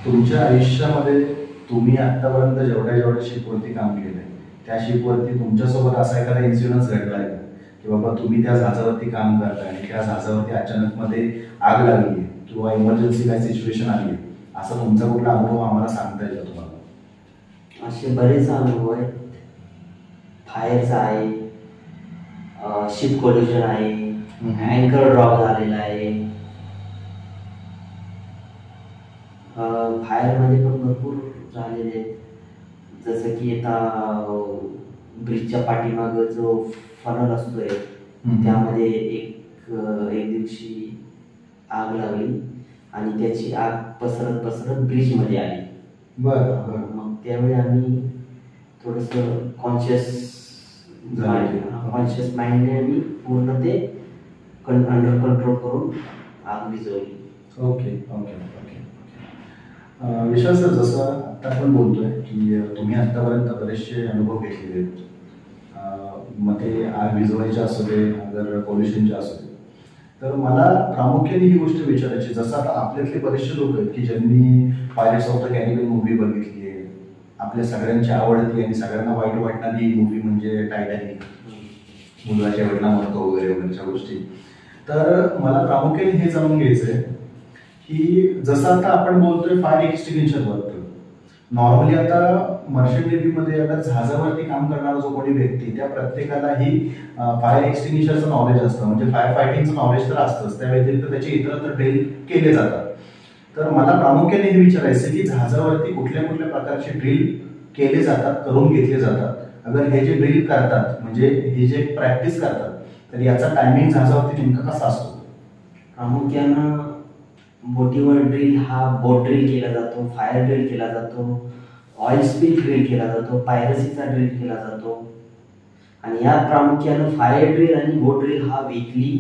तुमच्या आयुष्यामध्ये तुम्ही आतापर्यंत जेवढ्या शिपवरती काम केलंय त्या शिपवरती तुमच्यासोबत असा एखादा इन्सिडेन्स घडलाय का की बाबा तुम्ही त्या जहाजावरती काम करताय आणि त्या जहाजावरती अचानक मध्ये आग लागली किंवा इमर्जन्सी काय सिच्युएशन आली, असा तुमचा कुठला अनुभव आम्हाला सांगता येईल तुम्हाला? असे बरेच अनुभव आहेत. फायरचा आहे, शिप कोलिजन आहे, अँकर ड्रॉप झालेला आहे. फायर मध्ये पण भरपूर झालेले आहेत, जसं की आता ब्रिजच्या पाठीमाग जो फनल असतोय त्यामध्ये एक दिवशी आग लागली आणि त्याची आग पसरत पसरत ब्रिज मध्ये आली. बरं. मग त्यावेळी आम्ही थोडस कॉन्शियस माइंडने आम्ही पूर्ण ते अंडर कंट्रोल करून आग विझवली. Okay okay okay. Vishal sir, जसं आता आपण बोलतोय की तुम्ही आतापर्यंत बरेचसे अनुभव घेतलेले आहेत, मग ते आग विझवायचे असू दे अगर पोल्युशनचे असू दे, तर मला प्रामुख्याने ही गोष्ट विचारायची, जसं आता आपल्यातले बरेचसे लोक आहेत की ज्यांनी pirates of the Caribbean movie बघितली आहे, आपल्या सगळ्यांची आवडती आणि सगळ्यांना वाईट वाटणारी मूव्ही म्हणजे टायटॅनिक, मुलाच्या वडिला मरतो वगैरे वगैरेच्या गोष्टी. तर मला प्रामुख्याने हे जाणून घ्यायचंय की जसं आता आपण बोलतोय फायर एक्सटिंग्विशर बद्दल, नॉर्मली आता मर्चंट नेव्हीमध्ये अगर जहाजावरती काम करणारा जो कोणी व्यक्ती, त्या प्रत्येकालाही फायर एक्सटिंग्विशरचं नॉलेज असतं, म्हणजे फायर फायटिंगचं नॉलेज तर असतंच, त्या व्यतिरिक्त त्याचे इतर ड्रिल केले जातात. तर मला प्रामुख्याने हे विचारायचं की जहाजावरती कुठल्या कुठल्या प्रकारचे ड्रिल केले जातात, करून घेतले जातात. अगर हे जे ड्रिल करतात म्हणजे हे जे प्रॅक्टिस करतात, तर याचा टायमिंग जहाजावरती नेमका कसा असतो? प्रामुख्यानं बोटीवर ड्रिल हा बोट ड्रिल केला जातो, फायर ड्रिल केला जातो, ऑइल स्पिल ड्रिल केला जातो, पायरसीचा ड्रिल केला जातो. आणि यात प्रामुख्यानं फायर ड्रिल आणि बोट ड्रिल हा वीकली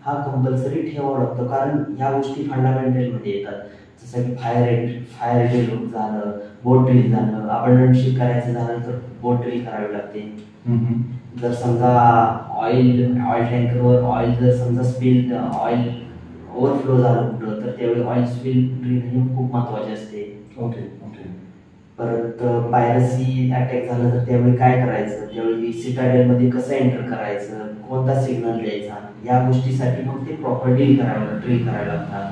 हा कंपल्सरी ठेवावा लागतो, कारण ह्या गोष्टी फंडामेंटलमध्ये येतात. जसं की फायर ड्रिल झालं, बोट ड्रिल झालं, अबंडंट शिप करायचं झालं तर बोट ड्रिल करावी लागते. जर समजा ऑइल टँकरवर ऑइल जर समजा स्पिल ऑइल ओव्हरफ्लो झालं कुठं, तर त्यावेळी ऑइल स्पिल ड्रिल हे खूप महत्त्वाचे असते. Okay okay. परत पायरसी अटॅक झाला तर त्यावेळी काय करायचं, त्यावेळी सिटाडेलमध्ये कसं एंटर करायचं, कोणता सिग्नल द्यायचा, या गोष्टीसाठी मग ते प्रॉपर ड्रिल करायला लागतात.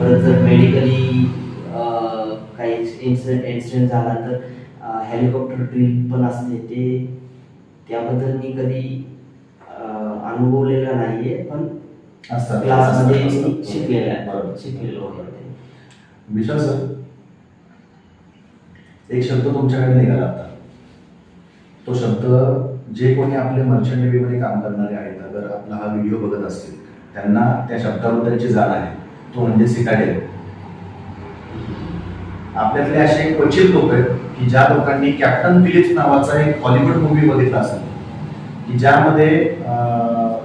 परत जर मेडिकली काही इन्सिडेंट झाला तर हेलिकॉप्टर ड्रिल पण असते. त्याबद्दल मी कधी अनुभवलेलं नाहीये, पण क्लासमध्ये शिकलेलो वगैरे. विशाल सर, एक शब्द तुमच्याकडे निघाला आता, तो शब्द जे कोणी आपले मर्चंट नेव्हीमध्ये काम करणारे आहेत, अगर आपला हा व्हिडिओ बघत असतील त्यांना त्या शब्दाबद्दलची जाण आहे, तो म्हणजे सिटाडेल. आपल्यातले असे क्वचित लोक आहेत की ज्या लोकांनी कॅप्टन फिलिप्स नावाचा एक हॉलिवूड मूवी बघितला असेल, की ज्यामध्ये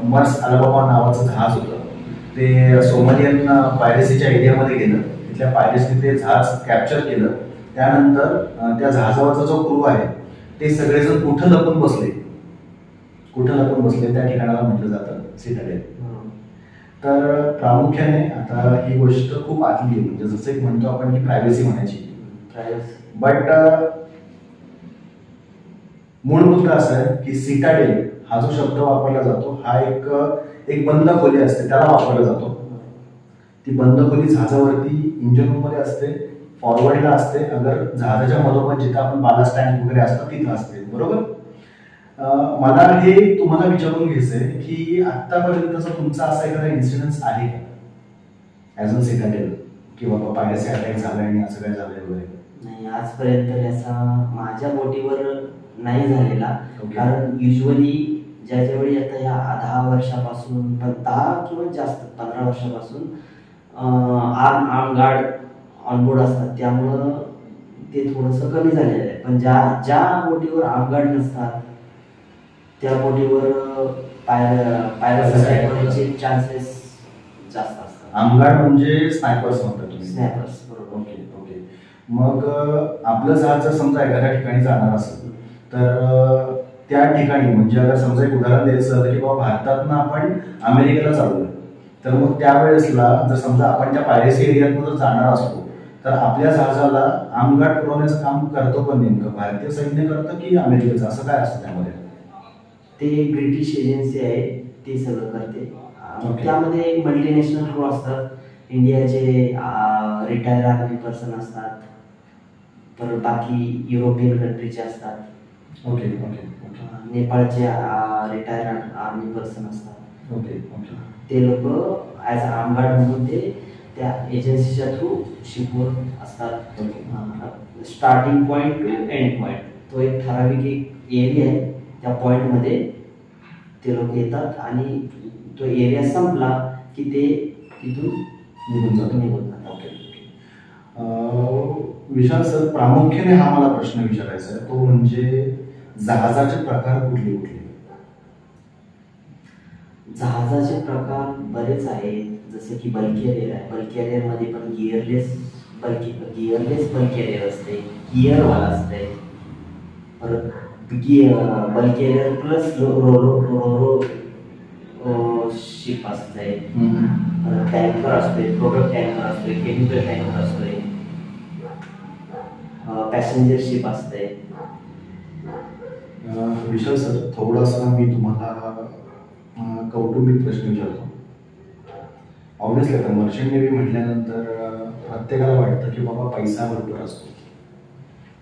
मर्स अलाबामा नावाचं जहाज होतं, ते सोमालियन पायरेसीच्या एरियामध्ये गेलं, तिथल्या पायरेसीने ते जहाज कॅप्चर केलं. त्यानंतर त्या जहाजावरचा जो क्रू आहे ते सगळेजण कुठं लपून बसले, त्या ठिकाणाला म्हटलं जातं सिटाडेल. तर प्रामुख्याने आता ही गोष्ट खूप आतली आहे, म्हणजे जसं एक म्हणतो आपण की प्रायव्हसी म्हणायची, बट मूळ मुद्दा असा आहे की सिटाडेल हा जो शब्द वापरला जातो हा एक बंद खोली असते त्याला वापरला जातो. ती बंद खोली जहाजावरती इंजिन रूम मध्ये असते, फॉरवर्डला असते, अगर जहाजाच्या मधोमध जिथं आपण बालास्ट टँक वगैरे असतात तिथं असते, बरोबर. मला हे तुम्हाला विचारून घ्यायचंय की आतापर्यंतचा तुमचा असा एखादा इन्सिडेंट आहे का ऍज अ सिटाडेल, की बाबा पायरेसी अटॅक झालाय आणि असं काय झालंय वगैरे? नाही, आजपर्यंत याचा माझ्या बोटीवर नाही झालेला. कारण युजली ज्यावेळी आता या 10 वर्षापासून 10 किंवा जास्त 15 वर्षापासून आर्म गार्ड ऑनबोर्ड असतात, त्यामुळं ते थोडंसं कमी झालेलं आहे. पण ज्या बोटीवर आर्म गार्ड नसतात त्या बोटीवर पायरसी होण्याचे चान्सेस जास्त असतात. आर्म गार्ड म्हणजे स्नायपर्स म्हणतात तुम्ही? स्नायपर्स, बरोबर. Okay okay. मग आपलं जहाज जर समजा एखाद्या ठिकाणी जाणार असेल तर त्या ठिकाणी म्हणजे अगर समजा एक उदाहरण द्यायचं झालं की बाबा भारतातनं आपण अमेरिकेला चाललोय, तर मग त्यावेळेसला जर समजा आपण त्या पायरेसी एरियातून जर जाणार असतो तर आपल्या जहाजाला आर्म गार्ड पुरवण्याचं काम करतो पण नेमकं भारतीय सैन्य करतं की अमेरिकेचं, असं काय असतं त्यामध्ये? ते ब्रिटिश एजन्सी आहे, ते सगळं करते. त्यामध्ये मल्टीनॅशनल क्रू असतात, इंडियाचे रिटायर आर्मी पर्सन असतात, तर बाकी युरोपियन कंट्रीचे असतात. Okay okay. नेपाळचे रिटायर आर्मी पर्सन असतात. Okay okay. ते लोक ॲज अ आर्म गार्ड म्हणून ते त्या एजन्सीच्या थ्रू शिपवर असतात. Starting point two end point तो एक ठराविक एक एरिया आहे, त्या पॉईंटमध्ये ते लोक येतात आणि तो एरिया संपला की ते तिथून निघून जातात. ओके. विशाल सर, प्रामुख्याने हा मला प्रश्न विचारायचा आहे, तो म्हणजे जहाजाचे प्रकार कुठले कुठले? जहाजाचे प्रकार बरेच आहेत, जसे की बल्क कॅरियर आहे. बल्क कॅरियरमध्ये पण गिअरलेस बल्क कॅरियर असते, गिअरवाला असते. परत bulk carrier plus roro ship असते. टँकर असते, प्रोडक्ट टँकर असते, केमिकल टँकर असते, पॅसेंजर शिप असते. विशाल सर, थोडासा मी तुम्हाला कौटुंबिक प्रश्न विचारतो. ऑब्व्हियसली आता मर्चंट नेव्ही म्हटल्यानंतर प्रत्येकाला वाटतं की बाबा पैसा भरपूर असतो.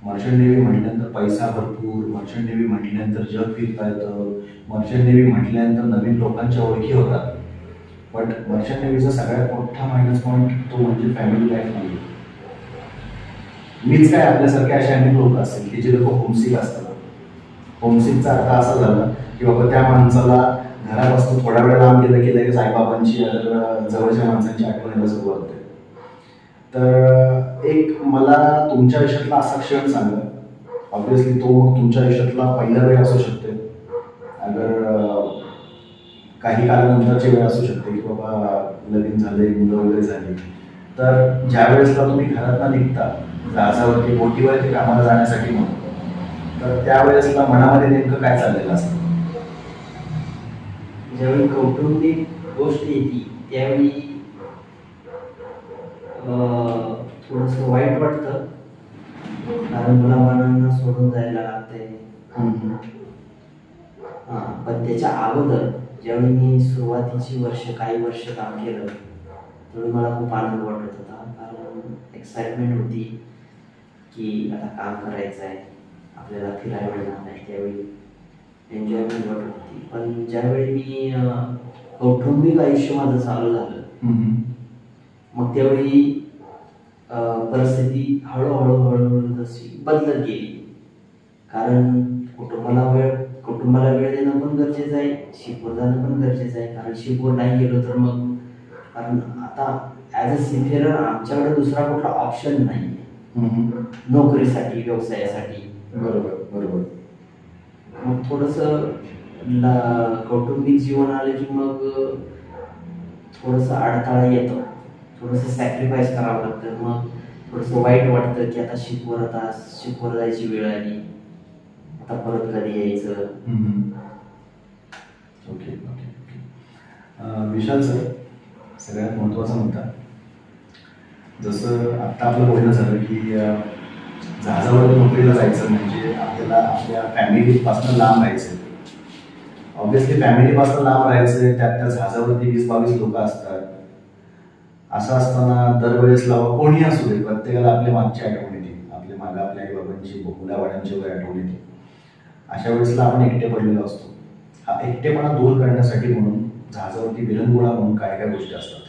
मर्चंट नेव्ही म्हटल्यानंतर पैसा भरपूर, मर्चंट नेव्ही म्हटल्यानंतर जग फिरता येतं, मर्चंट नेव्ही म्हटल्यानंतर नवीन लोकांच्या ओळखी होतात. बट मर्चंट नेव्हीचा सगळ्यात मोठा मायनस पॉईंट तो म्हणजे फॅमिली लाईफ नाही. मीच काय आपल्यासारखे असे अनेक लोक असतील की जे लोक होमसिक असतात. होमसिकचा अर्थ असा झाला की बाबा त्या माणसाला घरापासून थोडा वेळ लांब गेलं की लगेच आईबाबांची जवळच्या माणसांची आठवण यायला सुरुवात होते. तर एक मला तुमच्या आयुष्यातला असा क्षण सांगा, ऑब्विसली तो तुमच्या आयुष्यातला पहिला वेळ असू शकते, अगर काही काळानंतरची वेळ असू शकते की बाबा लगीन झाले, मुलं वगैरे झाली. तर ज्या वेळेसला तुम्ही घरातनं निघता जहाजावरती बोटीवरती कामाला जाण्यासाठी म्हणून, तर त्यावेळेसला मनामध्ये नेमकं काय चाललेलं असतं? ज्यावेळी कौटुंबिक गोष्ट येते त्यावेळी थोडंसं वाईट वाटतं, कारण मुलाबाळांना सोडून जायला लागतंय. पण त्याच्या अगोदर ज्यावेळी मी सुरुवातीची काही वर्ष काम केलं त्यावेळी मला खूप आनंद वाटत होता, कारण एक्साइटमेंट होती की आता काम करायचं आहे, आपल्याला फिरायला मिळणार नाही. त्यावेळी एन्जॉयमेंट वाटत होती. पण ज्यावेळी मी कौटुंबिक आयुष्य माझं चालू झालं, मग त्यावेळी परिस्थिती हळूहळू जशी बदलत गेली. कारण कुटुंबाला वेळ देणं पण गरजेचं आहे, शिकवून जाणं पण गरजेचं आहे. कारण शिकवून नाही गेलो तर मग, कारण आता ॲज अ सीफेअर आमच्याकडे दुसरा कुठला ऑप्शन नाही नोकरीसाठी, व्यवसायासाठी. बरोबर बरोबर. मग थोडंसं कौटुंबिक जीवन आलं की मग थोडंसं अडथळा येतो, थोडंसं सॅक्रिफाईस करावं लागतं. मग थोडंसं वाईट वाटतं की आता शिकवर जायची वेळ आली, आता परत कधी यायचं. Okay okay. विशाल सर, सगळ्यात महत्त्वाचा मुद्दा, जसं आत्ता आपलं बोलणं झालं की जहाजावर नोकरीला जायचं म्हणजे आपल्याला आपल्या फॅमिलीपासून लांब राहायचं. ऑब्व्हियसली फॅमिलीपासून लांब राहायचं, त्यात त्या जहाजावरती 20-22 लोक असतात. असं असताना दरवेळेस कोणी असू दे, प्रत्येकाला आपल्या मागची आठवण येते, आपल्या मागं आपल्या आई बाबांची, मुलावाड्यांची वगैरे आठवण येते. अशा वेळेसला आपण एकटे पडलेलो असतो. हा एकटेपणा दूर करण्यासाठी म्हणून जहाजावरती विरंगुळा म्हणून काय काय गोष्टी असतात?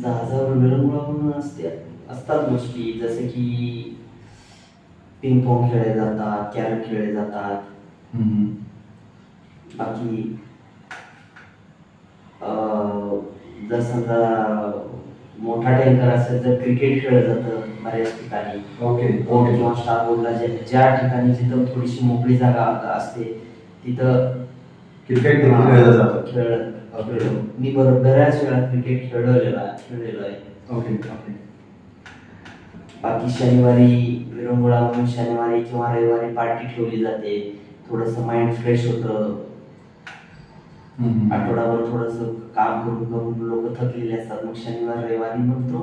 जहाजावर विरंगुळा म्हणून असतात गोष्टी, जसे की पिंग पॉंग खेळले जातात, कॅरम खेळले जातात. बाकी जर समजा मोठा टँकर असेल तर क्रिकेट खेळलं जातं बऱ्याच ठिकाणी. बोट किंवा स्टार बोर्डला ज्या ठिकाणी जिथं थोडीशी मोकळी जागा असते तिथं क्रिकेट खेळलं जातं. मी बऱ्याच वेळा क्रिकेट खेळलेलो आहे. Okay okay. बाकी शनिवारी विरंगुळा म्हणून शनिवारी किंवा रविवारी पार्टी ठेवली जाते, थोडंसं माइंड फ्रेश होतं. आठवडाभर थोडंसं काम करून लोक थकलेले असतात, मग शनिवार रविवारी मग तो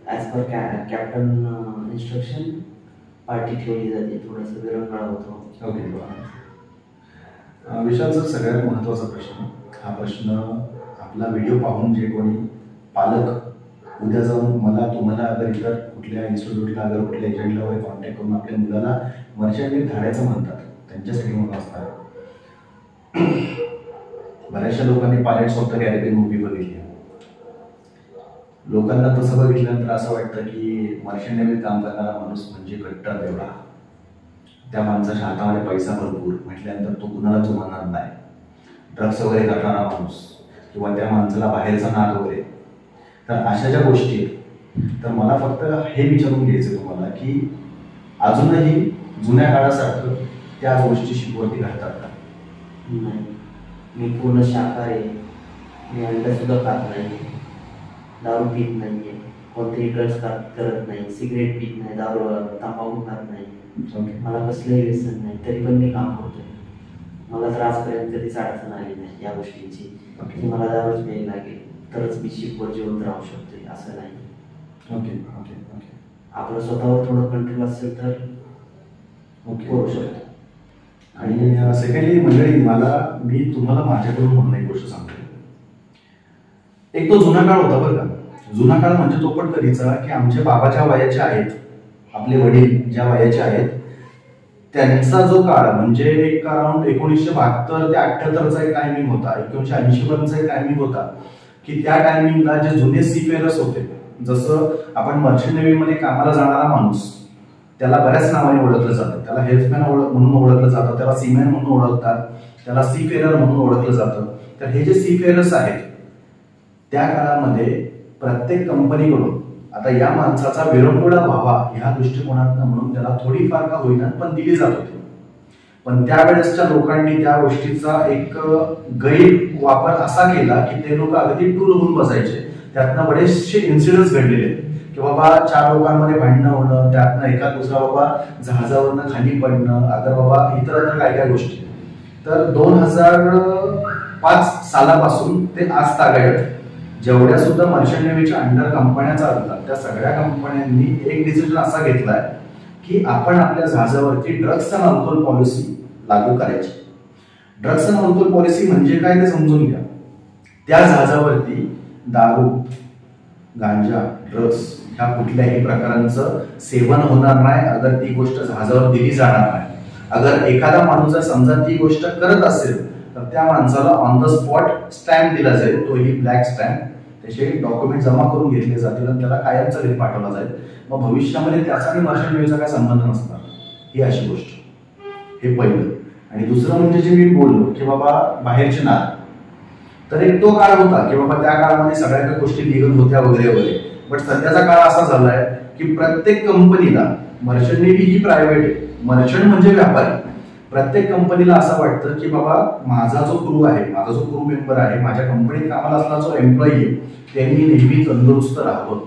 as per captain instruction party ठेवली जाते, थोडंसं विरंगुळा होतो. ओके. विशालचा सगळ्यात महत्त्वाचा प्रश्न, हा प्रश्न आपला व्हिडिओ पाहून जे कोणी पालक उद्या जाऊन तुम्हाला अगर इतर कुठल्या इन्स्टिट्यूटला, अगर कुठल्या एजंटला वगैरे कॉन्टॅक्ट करून आपल्या मुलाला मर्चंट नेव्ही धाडायचं म्हणतात, त्यांच्यासाठी म्हणून असणार. बऱ्याचशा लोकांनी pilots of the Caribbean movie बघितली. लोकांना तसं बघितल्यानंतर असं वाटतं की मर्चंट नेव्हीत काम करणारा माणूस म्हणजे कट्टर बेवडा. त्या माणसाच्या हातामध्ये पैसा भरपूर म्हटल्यानंतर तो कुणाला जुमानणार नाही. ड्रग्स वगैरे करणारा माणूस किंवा त्या माणसाला बाहेरचा नाद वगैरे. तर अशा ज्या गोष्टी आहेत, तर मला फक्त हे विचारून घ्यायचं तुम्हाला की अजूनही जुन्या काळासारखं त्या गोष्टी शिकवती घालतात का? नाही, मी पूर्ण शाकाहारी आहे. मी अंडसुद्धा खात नाही, दारू पीत नाही आहे, कोणतेही ड्रग्स करत नाही, सिगरेट पीत नाही, तंबाखू खात नाही. मला कसलंही व्यसन नाही, तरी पण मी काम करतोय. मला तर आजपर्यंत कधीच अडचण आली नाही या गोष्टींची की मला दारूच प्यायला लागेल तरच मी शिकवर जिवंत राहू शकतोय, असं नाही. Okay okay okay. आपलं स्वतःवर थोडं कंट्रोल असेल तर करू शकतो. आणि सेकंडली मंडळी, मी तुम्हाला माझ्याकडून म्हणून एक गोष्ट सांगतो. एक तो जुना काळ होता बरं का. जुना काळ म्हणजे तो पण कधीचा की आमच्या बाबाच्या वयाचे आहेत, आपले वडील ज्या वयाचे आहेत त्यांचा जो काळ म्हणजे एक अराउंड 1972 ते 78चा एक टायमिंग होता, 1980 पर्यंतचा एक टायमिंग होता की त्या टायमिंगला जे जुने सीफेरर्स होते, जसं आपण मर्चंट नेव्हीमध्ये कामाला जाणारा माणूस त्याला बऱ्याच नावाने ओळखलं जातं. त्याला हेल्पमॅन म्हणून ओळखलं जातं, त्याला सीमॅन म्हणून ओळखतात, त्याला सीफेरर म्हणून ओळखलं जातं. तर हे जे सीफेरर्स आहेत त्या काळामध्ये प्रत्येक कंपनीकडून आता या माणसाचा विरंगुळा व्हावा ह्या दृष्टिकोनातून म्हणून त्याला थोडीफार का होईना पण दिली जात होती. पण त्यावेळेसच्या लोकांनी त्या गोष्टीचा एक गैरवापर असा केला की ते लोक अगदी टूर होऊन बसायचे. त्यातनं बरेचसे इन्सिडेंट्स घडलेले की बाबा 4 लोकांमध्ये भांडणं होणं, त्यातनं एका दुसरा बाबा जहाजावरनं खाली पडणं, अगर बाबा इतर काय काय गोष्टी. तर 2005 सालापासून ते आज तागायत जेवढ्या सुद्धा मर्चंट नेव्हीच्या अंडर कंपन्या चालतात त्या सगळ्या कंपन्यांनी एक डिसिजन असा घेतलाय की आपण आपल्या जहाजावरती ड्रग्स अँड अल्कोहोल पॉलिसी लागू करायची. ड्रग्स अँड अल्कोहोल पॉलिसी म्हणजे काय ते समजून घ्या. त्या जहाजावरती दारू, गांजा, ड्रग्स ह्या कुठल्याही प्रकारांचं सेवन होणार नाही अगर ती गोष्ट जहाजावर दिली जाणार नाही. अगर एखादा माणूस जर समजा ती गोष्ट करत असेल तर त्या माणसाला ऑन द स्पॉट स्टॅम्प दिला जाईल, तोही ब्लॅक स्टॅम्प. त्याचे डॉक्युमेंट जमा करून घेतले जातील आणि त्याला कायमचा घरी पाठवला जाईल. मग भविष्यामध्ये त्याचा आणि मर्चंट नेव्हीचा काय संबंध नसणार, ही अशी गोष्ट. हे पहिलं. आणि दुसरं म्हणजे जे मी बोललो की बाबा बाहेरचे नाद, तर एक तो काळ होता की बाबा त्या काळामध्ये सगळ्या काही गोष्टी लिगल होत्या वगैरे वगैरे. बट सध्याचा काळ असा झालाय की प्रत्येक कंपनीला, मर्चंट नेव्ही ही प्रायव्हेट आहे, मर्चंट म्हणजे व्यापारी, प्रत्येक कंपनीला असं वाटतं की बाबा माझा जो क्रू आहे, माझा जो क्रू मेंबर आहे, माझ्या कंपनीत कामाला असलेला जो एम्प्लॉई आहे त्यांनी नेहमी तंदुरुस्त राहावं.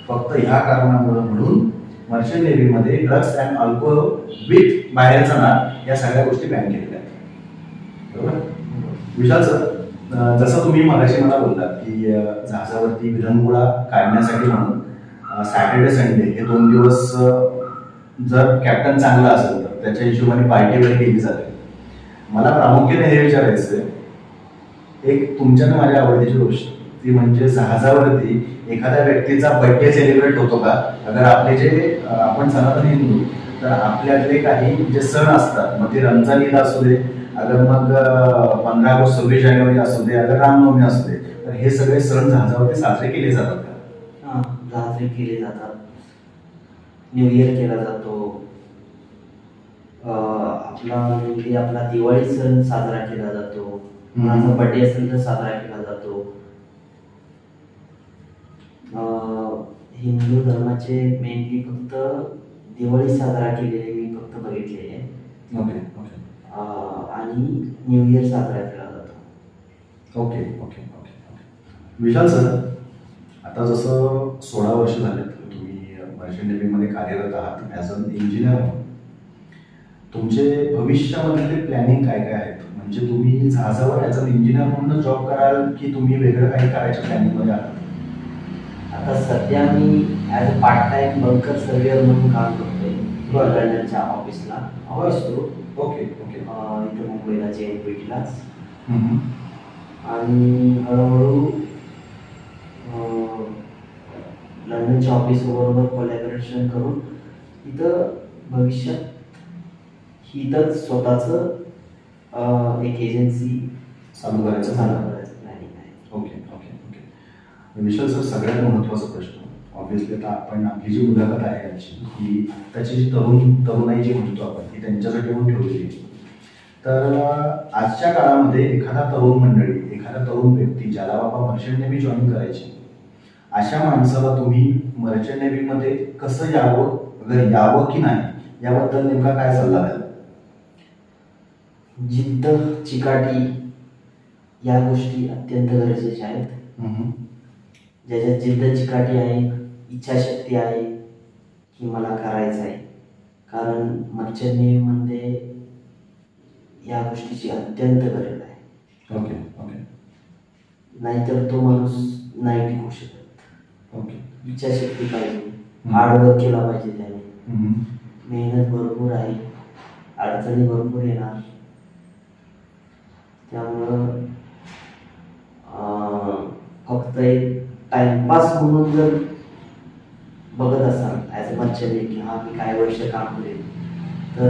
फक्त ह्या कारणामुळे म्हणून मर्चंट नेव्हीमध्ये ड्रग्स अँड अल्कोहोल विथ बाहेरचा नाद या सगळ्या गोष्टी बॅन केलेल्या आहेत. बरोबर विशाल सर, जसं तुम्ही मगाशी मला बोललात की जहाजावरती विरंगुळा काढण्यासाठी म्हणून सॅटर्डे संडे हे 2 दिवस जर कॅप्टन चांगला असेल तर त्याच्या हिशोबाने पार्टी वगैरे केली जाते. मला प्रामुख्याने हे विचारायचंय, एक तुमच्या माझ्या आवडीची गोष्ट ती म्हणजे जहाजावरती एखाद्या व्यक्तीचा बर्थडे सेलिब्रेट होतो का? अगर आपले जे आपण सनातन हिंदू तर आपल्याकडे काही जे सण असतात, मग ते रमजान ईद असू दे, अगर मग 15 ऑगस्ट 26 जानेवारी असू दे, अगर रामनवमी असू दे, तर हे सगळे सण जहाजावरती साजरे केले जातात का? साजरे केले जातात. न्यू इयर केला जातो, आपला दिवाळी सण साजरा केला जातो, माझा बर्थडे असेल तर साजरा केला जातो. हिंदू धर्माचे मेनली फक्त दिवाळी साजरा केलेले मी फक्त बघितलेले आहे. ओके. आणि न्यू इयर साजरा केला जातो. Okay okay okay okay. Vishal sir, आता जसं 16 वर्ष झालेत तुम्ही मर्चंट नेव्हीमध्ये कार्यरत आहात ॲज अन इंजिनियर म्हणून, तुमचे भविष्यामधले प्लॅनिंग काय काय आहेत? म्हणजे तुम्ही जहाजावर ॲज अन इंजिनियर म्हणून जॉब कराल की तुम्ही वेगळं काही करायच्या प्लॅनिंगमध्ये आहात? आता सध्या मी as a part time bunker surveyor म्हणून काम करतोय लंडनच्या ऑफिसला. Okay okay. इथं मुंबईला JNPTला. आणि हळूहळू लंडनच्या ऑफिसबरोबर कोलॅबोरेशन करून इथं भविष्यात इथंच स्वतःचं एक एजन्सी चालू करायचं प्लॅनिंग आहे. Okay okay okay. Vishal sir, सगळ्यात महत्त्वाचा प्रश्न ऑब्व्हियसली आता आपण आपली जी मुलाखत आहे याची ही आत्ताची जी तरुणाई जी म्हणतो आपण ही त्यांच्यासाठी म्हणून ठेवलेली आहे. तर आजच्या काळामध्ये एखादा तरुण मंडळी, एखादा तरुण व्यक्ती ज्याला बाबा मर्चंट नेव्ही जॉईन करायची, अशा माणसाला तुम्ही मर्चंट नेव्हीमध्ये कसं यावं, अगर यावं की नाही याबद्दल नेमका काय सल्ला द्याल? जिद्द, चिकाटी या गोष्टी अत्यंत गरजेच्या आहेत. ज्याच्यात जिद्द चिकाटी आहे, इच्छाशक्ती आहे की मला करायचं आहे. कारण मर्चंट नेव्हीमध्ये या गोष्टीची अत्यंत गरज आहे. Okay okay. नाहीतर तो माणूस नाही टिकू शकत. ओके. इच्छाशक्ती पाहिजे, हार्डवर्क केला पाहिजे त्याने, मेहनत भरपूर आहे, अडचणी भरपूर येणार. त्यामुळं फक्त फक्त एक टाइमपास म्हणून जर बघत असाल ॲज अ मर्चंट की हा मी काय वर्ष काम करेल, तर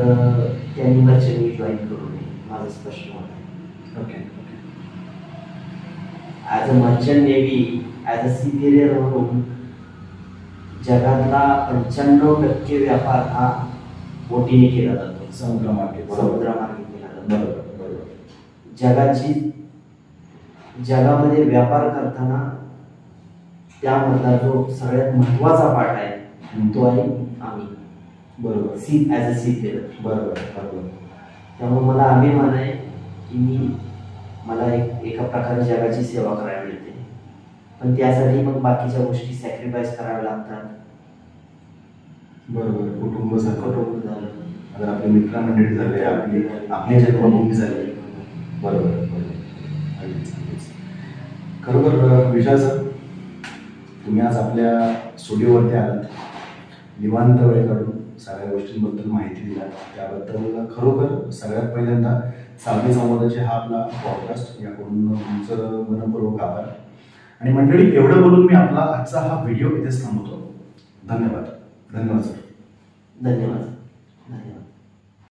त्यांनी मर्चंट जॉईन करू नये, माझं स्पष्ट मत आहे. Okay. As a merchant navy, as a sea carrier म्हणून जगातला 95% व्यापार हा बोटीने केला जातो, समुद्रमार्गे केला जातो. बरोबर. जगामध्ये व्यापार करताना त्यामधला जो सगळ्यात महत्वाचा पार्ट आहे तो आहे आम्ही. बरोबर. As a sea carrier. बरोबर. त्यामुळे मला अभिमान आहे की मला एका प्रकारे जगाची सेवा करायला मिळते, पण त्यासाठी मग बाकीच्या गोष्टी सॅक्रिफाईस कराव्या लागतात. बरोबर. कुटुंब झालं, आता आपले मित्रमंडळी झाले, आपली जन्मभूमी झाली. बरोबर. खरोखर विशाल सर, तुम्ही आज आपल्या स्टुडिओवरती आलात, निवांत वेळ काढून सगळ्या गोष्टींबद्दल माहिती दिलात, त्याबद्दल खरोखर सगळ्यात पहिल्यांदा सावली संवादाचे हा आपला पॉडकास्ट याकडून तुमचं मनपूर्वक आभार. आणि मंडळी, एवढं बोलून मी आपला आजचा हा व्हिडिओ इथेच थांबवतो. धन्यवाद सर. धन्यवाद.